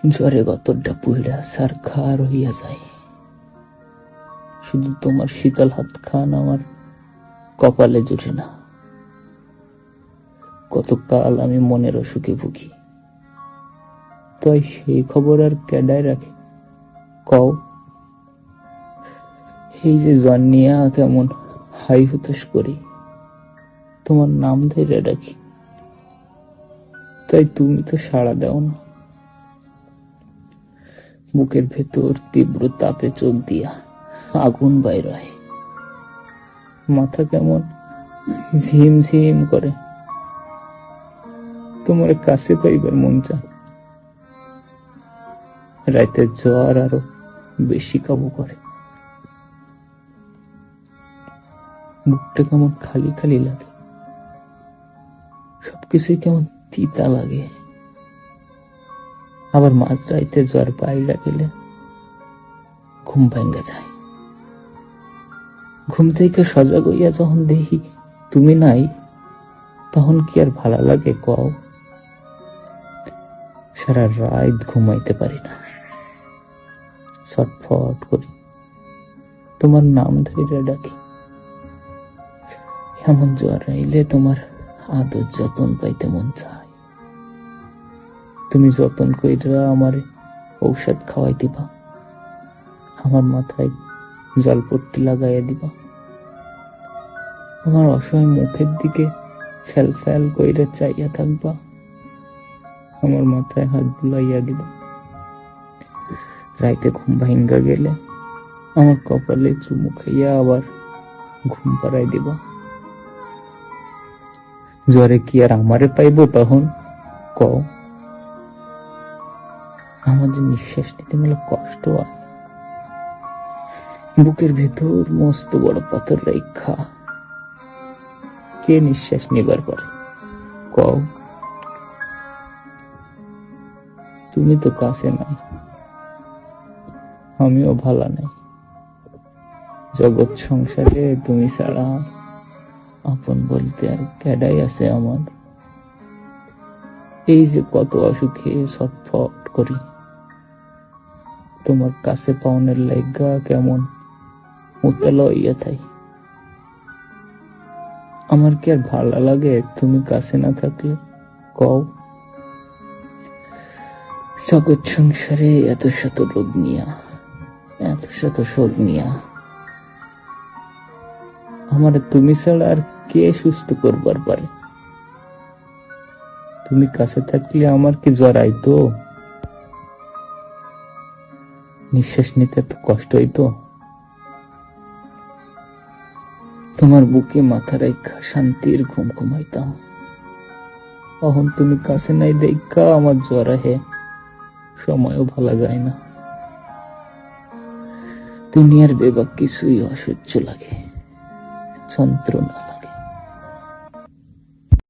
জ্বরে গতরটা পুইড়া সারখার হইয়া যায়। শুধু তোমার শীতল হাত খান আমার কপালে জুটে না। কতকাল আমি মনের অসুখে ভুগি, তাই সেই খবর আর কেডায় রাখে কও। এই যে জন্নিয়া কেমন হাই হুতাশ করি, তোমার নাম ধরে রাখি, তাই তুমি তো সাড়া দাও না। বুকের ভেতর তীব্র তাপে চোখ দিয়া আগুন বাইর হয়, মাথা কেমন ঝিম ঝিম করে। তোমার কাছে পাইবার মন চায়, রাতের জ্বর আরো বেশি কাবু করে। বুকটা কেমন খালি খালি লাগে, সবকিছুই কেমন তিতা লাগে। আবার মাঝরাইতে জ্বর পাইলা গেলে ঘুম ভাঙ্গা যায়। ঘুম থেকে সজাগ হইয়া যখন দেখি তুমি নাই, তখন কি আর ভালো লাগে কও। সারা রাত ঘুমাইতে পারি না, ছটফট করি, তোমার নাম ধরে ডাকি। এমন জ্বর আইলে তোমার আদর যতন পাইতে মন চায়। তুমি যতন কইরা আমারে ঔষধ খাওয়াই দিবা, আমার মাথায় জলপট্টি লাগাইয়া দিবা, আমার অসহায় মুখের দিকে ফেল ফেল কইরা চাইয়া থাকবা, আমার মাথায় হাত বুলাইয়া দিবা। রাইতে ঘুম ভাঙ্গা গেলে আমার কপালে চুমু খাইয়া আবার ঘুম পাড়াই দিবা। জ্বরে কি আর আমারে পাইব তখন কও। আমার যে নিঃশ্বাস নিতে মেলা কষ্ট হয়, বুকের ভেতর মস্ত বড় পাথর রেখা, কে নিঃশ্বাস নিবার পারে কও। তুমি তো কাছে নাই, আমিও ভালা নাই। জগৎ সংসারে তুমি ছাড়া আপন বলতে আর কেডাই আছে আমার। এই যে কত অসুখে ছটফট করি, তোমার কাছে পাওনের লাইগা কেমন উতলা হইয়া থাই। আমার কি আর ভালো লাগে তুমি কাছে না থাকলে কও। জগৎ সংসারে এত শত রোগ নিয়া, এত শত শোক নিয়া, আমার তুমি ছাড়া আর কে সুস্থ করবার পারে। তুমি কাছে থাকলে আমার কি জ্বর আইতো, নিঃশ্বাস নিতে এত কষ্ট হইতো। তোমার বুকে মাথা রেখা শান্তির ঘুম ঘুমাইতাম। তখন তুমি কাছে নাই দেখা আমার জ্বর আহে, সময়ও ভালো যায় না। দুনিয়ার বেবাক কিছুই অসহ্য লাগে, যন্ত্রণা।